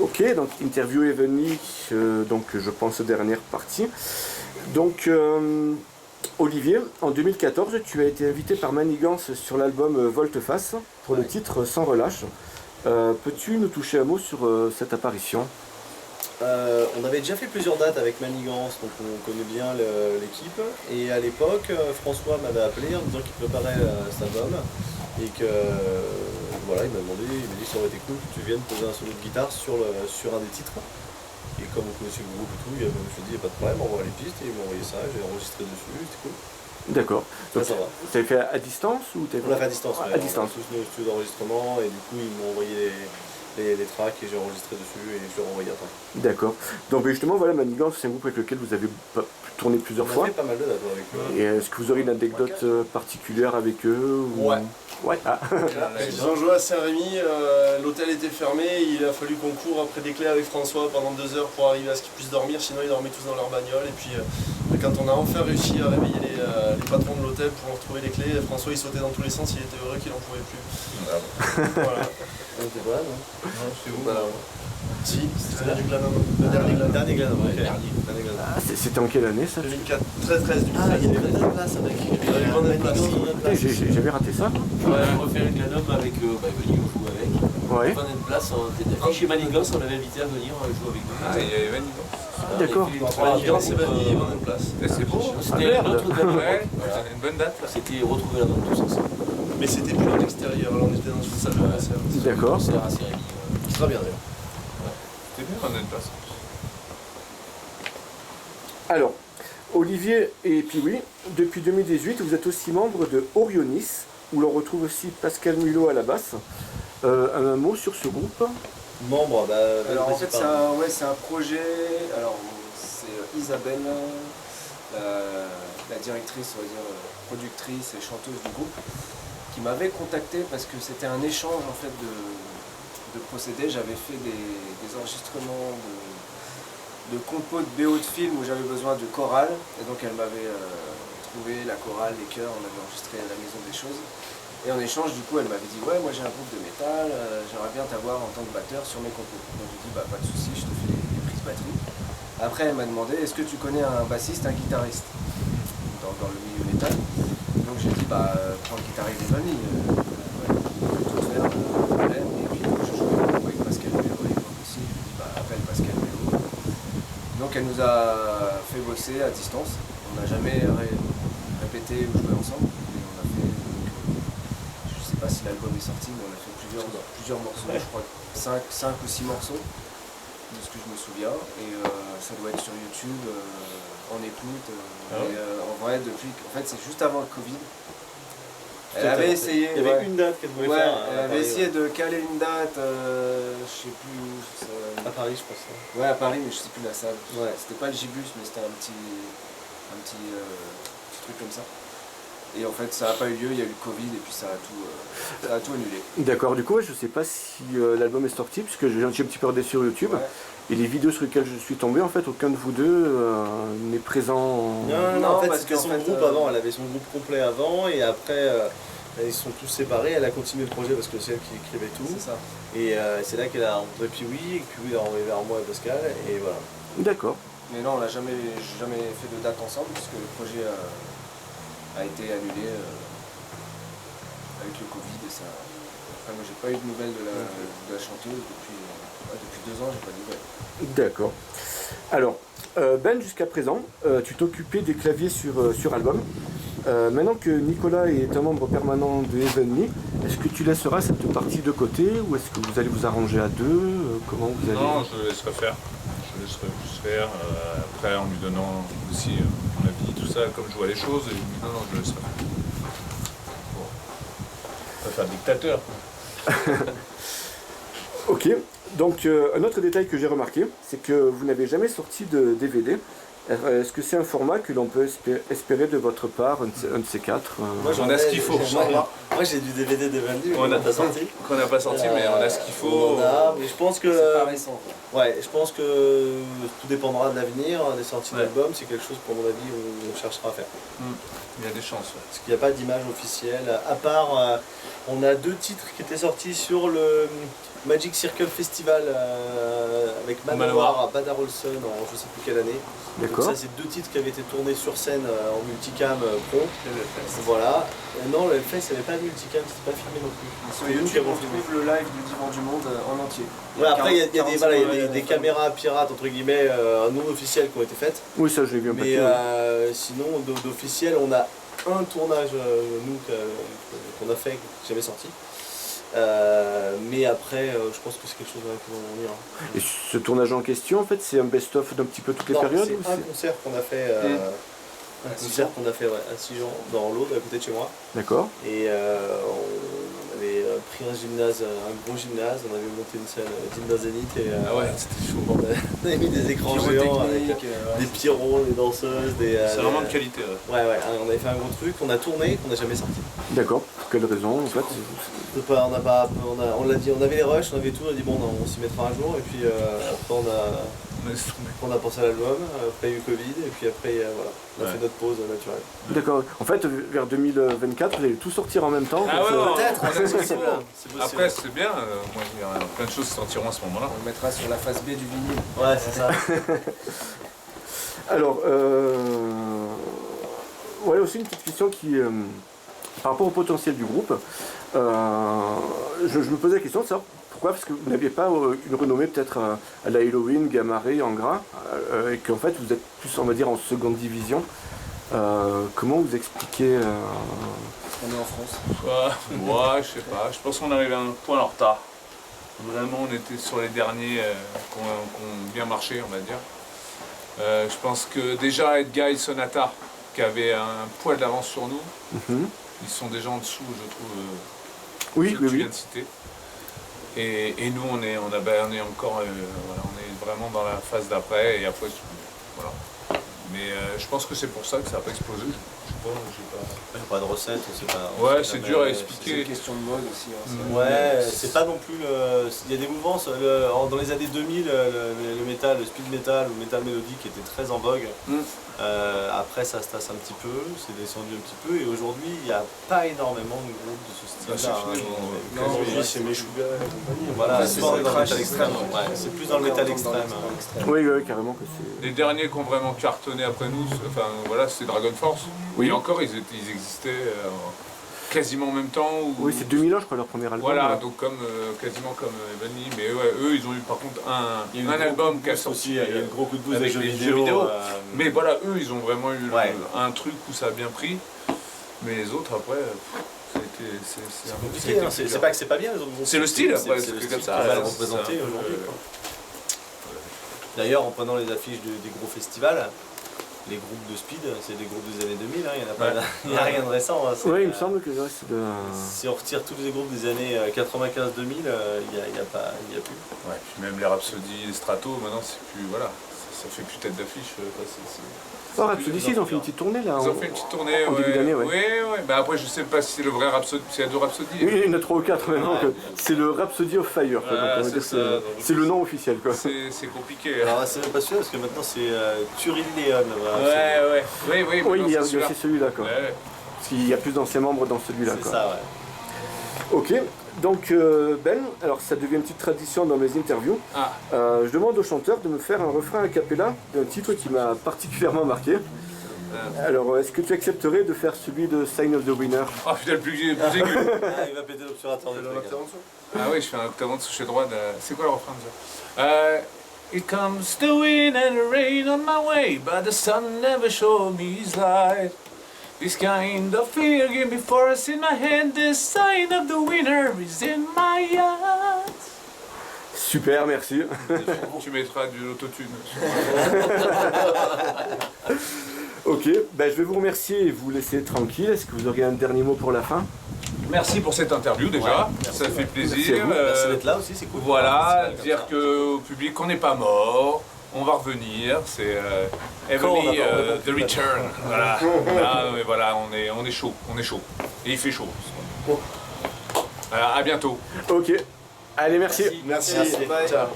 Ok, donc interview Evenly, donc je pense dernière partie. Donc Olivier, en 2014, tu as été invité par Manigance sur l'album Volte-Face pour le titre Sans relâche. Peux-tu nous toucher un mot sur cette apparition? On avait déjà fait plusieurs dates avec Manigance, donc on connaît bien l'équipe. Et à l'époque, François m'avait appelé en me disant qu'il préparait cet album. Et que voilà, il m'a dit que ça aurait été cool que tu viennes poser un solo de guitare sur un des titres. Et comme on connaissait le groupe et tout, je me suis dit, il n'y a pas de problème, on va les pistes, et ils m'ont envoyé ça, j'ai enregistré dessus, c'était cool. D'accord. Donc, Ça va. Tu l'avais fait à distance ou On l'a fait à distance, ouais. À distance. On a tous nos studios d'enregistrement, et du coup, ils m'ont envoyé les tracks, et j'ai enregistré dessus, et je leur ai envoyé après. D'accord. Donc justement, voilà, Manigance, c'est un groupe avec lequel vous avez tourné plusieurs On fois. a fait pas mal de dates avec eux. Et est-ce que vous aurez une anecdote particulière avec eux ou... Ouais. Ouais. Ah. Ils ont joué à Saint-Rémy, l'hôtel était fermé, il a fallu qu'on court après des clés avec François pendant 2 heures pour arriver à ce qu'ils puissent dormir, sinon ils dormaient tous dans leur bagnole. Et puis quand on a enfin réussi à réveiller les patrons de l'hôtel pour retrouver les clés, François il sautait dans tous les sens, il était heureux qu'il n'en pouvait plus. Voilà. On était pas là, non? Non, C'est où là? Si, c'était le Glanum. Le dernier Glanum. Dernier Glanum, ok. Dernier. Dernier Glanum. Ah, c'était en quelle année ça? 2004, 13, 2013. Ah, il y avait une place avec. Putain, j'avais raté ça. Ouais, on refait un Glanum avec Venir joue avec. Ouais. On a une place, on était chez Manigance, on l'avait invité à venir jouer avec nous. Ah, il y avait Manigance. D'accord. Manigance et Vanille, ils vont une place. C'est beau. C'était merde. notre date. Ouais, Voilà. c'était une bonne date. C'était retrouver la bande tous ensemble. Mais c'était plus en extérieur, là on était dans une salle de concert. D'accord. C'est assez rémi. Très bien d'ailleurs. C'était bien, on a une place. Alors, Olivier et Piwi, depuis 2018, vous êtes aussi membre de Orionis, où l'on retrouve aussi Pascal Mulot à la basse. Un mot sur ce groupe? Membre, Alors en fait c'est un projet, alors c'est Isabelle, la directrice, on va dire, productrice et chanteuse du groupe, qui m'avait contacté parce que c'était un échange en fait de procédés. J'avais fait des enregistrements de compos de BO de film où j'avais besoin de chorale, et donc elle m'avait trouvé la chorale, les chœurs, on avait enregistré à la Maison des Choses. Et en échange, du coup, elle m'avait dit « Ouais, moi j'ai un groupe de métal, j'aimerais bien t'avoir en tant que batteur sur mes compos. » Donc j'ai dit « Bah pas de soucis, je te fais les prises batterie. » Après, elle m'a demandé « Est-ce que tu connais un bassiste, un guitariste dans le milieu métal ?» Donc j'ai dit « Bah prends le guitariste des familles, ouais, tout faire, problème. » Et puis je jouais beaucoup avec Pascal Mello à l'époque aussi. Je lui ai dit « Bah appelle Pascal Mello. » Donc elle nous a fait bosser à distance. On n'a jamais répété ou joué ensemble. Je ne sais pas si l'album est sorti, mais on a fait plusieurs morceaux, je crois 5 ou 6 morceaux, de ce que je me souviens, et ça doit être sur YouTube, en écoute, en vrai, en fait c'est juste avant le Covid. Elle avait essayé, Il y avait une date qu'elle voulait faire. elle avait essayé de caler une date, je sais plus où, À Paris, je pense. ouais à Paris, mais je sais plus la salle, Ouais. c'était pas le Gibus, mais c'était un petit truc comme ça. Et en fait, ça n'a pas eu lieu, il y a eu le Covid et puis ça a tout annulé. D'accord, du coup, je sais pas si l'album est sorti, puisque j'ai un petit peu regardé sur YouTube. Ouais. Et les vidéos sur lesquelles je suis tombé, en fait, aucun de vous deux n'est présent. Non, en fait, parce c'était qu'en son fait, groupe avant, elle avait son groupe complet avant, et après, ils se sont tous séparés, elle a continué le projet parce que c'est elle qui écrivait tout. C'est ça. Et c'est là qu'elle a rencontré Piwi, et Piwi l'a envoyé vers moi et Pascal, et voilà. D'accord. Mais non, on n'a jamais fait de date ensemble puisque le projet a été annulé avec le Covid et ça. Enfin, moi j'ai pas eu de nouvelles de la chanteuse depuis 2 ans, j'ai pas de nouvelles. D'accord. Alors, Ben, jusqu'à présent, tu t'occupais des claviers sur album. Maintenant que Nicolas est un membre permanent de Heavenly, est-ce que tu laisseras cette partie de côté ou est-ce que vous allez vous arranger à deux? Comment vous allez... Non, je le laisserai faire. Je le laisserai plus faire. Après, en lui donnant aussi mon avis, tout ça, comme je vois les choses. Et non, je le laisserai faire. Bon. On va faire dictateur. Ok, donc un autre détail que j'ai remarqué, c'est que vous n'avez jamais sorti de DVD. Est-ce que c'est un format que l'on peut espérer de votre part, un de ces quatre Moi, On a ce qu'il faut. Moi j'ai du DVD des vendus, On on n'a pas sorti. Qu'on n'a pas sorti, mais on a ce qu'il faut. On en a, mais je pense que. C'est pas récent quoi. Ouais, je pense que tout dépendra de l'avenir, des sorties d'albums, c'est quelque chose qu'à mon avis on cherchera à faire. Il y a des chances. Ouais. Parce qu'il n'y a pas d'image officielle, à part On a 2 titres qui étaient sortis sur le Magic Circle Festival avec Manowar à Bad Arolsen en je sais plus quelle année. Donc D'accord. ça c'est 2 titres qui avaient été tournés sur scène en multicam pro. Voilà. Non, le FS n'avait pas de multicam, c'était pas filmé non plus. Sur YouTube, on trouve le live du Divan du Monde en entier. Ouais, après il y a, 45 des caméras pirates entre guillemets non officielles qui ont été faites. Oui, ça je l'ai vu un Mais papier. Ouais. sinon d'officiel on a un tournage nous qu'on a fait, qui n'est jamais sorti. Mais après je pense que c'est quelque chose dans lequel on ira. Et ce tournage en question, en fait, c'est un best-of d'un petit peu toutes les Non, périodes c'est ou un concert qu'on a fait un concert qu'on a fait à Sigean, dans l'Aude, à côté de chez moi. D'accord. Et on avait pris un gymnase, un gros gymnase, on avait monté une scène digne d'un zénith et Ah ouais, c'était chaud. on avait mis des écrans géants avec des pyros, des danseuses, des... C'est vraiment de qualité. Ouais, on avait fait un gros truc, on a tourné, qu'on n'a jamais sorti. D'accord. Pour quelle raison, en fait? On l'a dit, on avait les rushs, on avait tout, on a dit bon, on s'y mettra un jour, et puis après on a pensé à l'album, après il y a eu Covid, et puis après voilà, on a fait notre pause naturelle. D'accord. En fait, vers 2024, vous allez tout sortir en même temps. Ah comme ouais, ça. ouais. Peut-être, c'est possible. Après, c'est bien. Moi, il y a plein de choses qui sortiront à ce moment-là. On le mettra sur la face B du vinyle. Ouais, c'est ça. Alors, ouais, aussi une petite question qui, par rapport au potentiel du groupe, je me posais la question de savoir pourquoi, parce que vous n'aviez pas une renommée peut-être à la Halloween, Gamma Ray, Angra, et qu'en fait vous êtes plus, on va dire, en seconde division. Comment vous expliquez On est en France. Ouais, je sais pas. Je pense qu'on arrivait à un point en retard. Vraiment, on était sur les derniers qui ont bien marché, on va dire. Je pense que déjà Edguy et Sonata, qui avaient un poil d'avance sur nous, ils sont déjà en dessous, je trouve, Oui, ceux que tu viens de citer. Et nous, on est encore, voilà, on est vraiment dans la phase d'après, et après, voilà. Mais je pense que c'est pour ça que ça n'a pas explosé. Je sais pas, Il n'y a pas de recette, on sait pas. Ouais, c'est dur à C'est expliquer. une question de mode aussi. Hein, Ouais, c'est pas non plus le... Il y a des mouvances, dans les années 2000, le métal, le speed metal ou le métal mélodique était très en vogue. Après ça se tasse un petit peu, c'est descendu un petit peu et aujourd'hui il n'y a pas énormément de groupes de ce style-là. Aujourd'hui c'est Meshuggah et compagnie. Voilà, c'est dans le métal extrême. Ouais, c'est plus dans le métal extrême. Oui, carrément que c'est. Les derniers qui ont vraiment cartonné après nous, enfin voilà, c'est Dragon Force. Oui. Et encore, ils existaient quasiment en même temps. Oui, c'est 2001, je crois, leur premier album. Voilà, donc quasiment comme Ebony. Mais ouais, eux, ils ont eu par contre un album qui a sorti. Il y a eu un gros coup de boost avec des les jeux jeux vidéo. vidéo. Mais voilà, eux, ils ont vraiment eu Ouais. un truc où ça a bien pris. Mais les autres, après, c'est un peu compliqué, hein, c'est pas que c'est pas bien les autres groupes. C'est le style, après, c'est le c'est style comme qui ça, est mal c'est représenté ça. aujourd'hui. Quoi. D'ailleurs, en prenant les affiches des gros festivals, les groupes de speed, c'est des groupes des années 2000, hein, il n'y a, pas, il y a rien de récent. Hein, Oui, il me semble que c'est de. Si on retire tous les groupes des années 95-2000, il n'y a plus. Ouais, puis même les Rhapsody, les Strato, maintenant, c'est plus. Voilà, ça fait plus tête d'affiche. Oh, Rhapsody, ils ont fait une petite tournée là. Ils ont fait une petite tournée, en début d'année, ouais. Ouais. Bah après, je sais pas si c'est le vrai Rhapsody, s'il y a deux Rhapsody. Oui, il y en a 3 ou 4 maintenant. C'est le Rhapsody of Fire. Quoi. Ah, Donc, on va c'est dire ça, que donc. c'est le nom officiel. Quoi. C'est compliqué. Alors c'est même pas celui-là parce que maintenant c'est Turin Leon. Oui, Oui, il y a celui-là. aussi celui-là. Quoi. Ouais. Parce qu'il y a plus d'anciens membres dans celui-là. C'est Quoi. ça, ouais. Ok, donc Ben, alors ça devient une petite tradition dans mes interviews. Ah. Je demande au chanteur de me faire un refrain a cappella d'un titre qui m'a particulièrement marqué. Alors, est-ce que tu accepterais de faire celui de Sign of the Winner? Oh putain, le plus aigu. Ah, il va péter l'obturateur de truc. Ah oui, je fais un octave en dessous chez droite. C'est quoi le refrain déjà? It comes the wind and the rain on my way, but the sun never showed me his light. This kind of fear gave me force in my hand, the sign of the winner is in my eyes. Super, merci. Tu mettras de l'autotune. Ok, ben, je vais vous remercier et vous laisser tranquille. Est-ce que vous auriez un dernier mot pour la fin? Merci pour cette interview déjà, ça fait plaisir. Merci d'être là aussi, c'est cool. Voilà, dire au public qu'on n'est pas mort, on va revenir, c'est Heavenly The Return. Voilà, là, mais voilà, on est chaud, Et il fait chaud. Voilà, à bientôt. Ok, allez, merci. Merci. Merci. Bye. Ciao.